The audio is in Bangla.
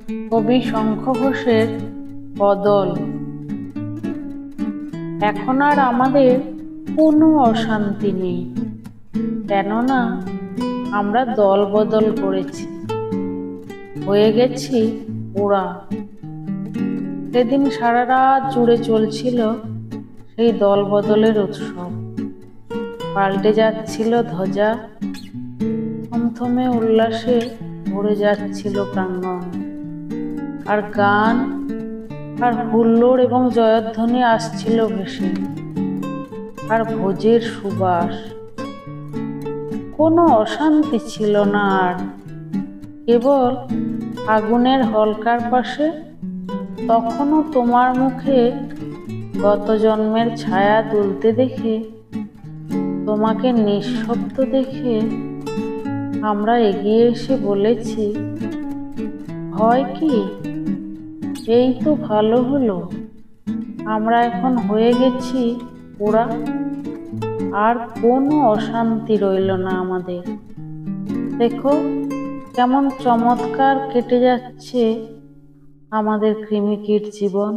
কবি শঙ্খ ঘোষের বদল। এখন আর আমাদের কোনো অশান্তি নেই, কেননা আমরা দল বদল করেছি, হয়ে গেছি ওরা। সেদিন সারা রাত জুড়ে চলছিল সেই দল বদলের উৎসব। পাল্টে যাচ্ছিল ধ্বজা, থমথমে উল্লাসে ভরে যাচ্ছিল প্রাঙ্গণ। আর গান আর হুল্লোড় এবং জয়ধ্বনি আসছিল ভেসে, আর ভোজের সুবাস। কোনো অশান্তি ছিল না আর, কেবল আগুনের হলকার পাশে তখনও তোমার মুখে গত জন্মের ছায়া তুলতে দেখে, তোমাকে নিঃশব্দ দেখে আমরা এগিয়ে এসে বলেছি, হয় কি, এই তো ভালো হলো, আমরা এখন হয়ে গেছি ওরা। আর কোনো অশান্তি রইল না আমাদের। দেখো কেমন চমৎকার কেটে যাচ্ছে আমাদের কৃমিকীট জীবন।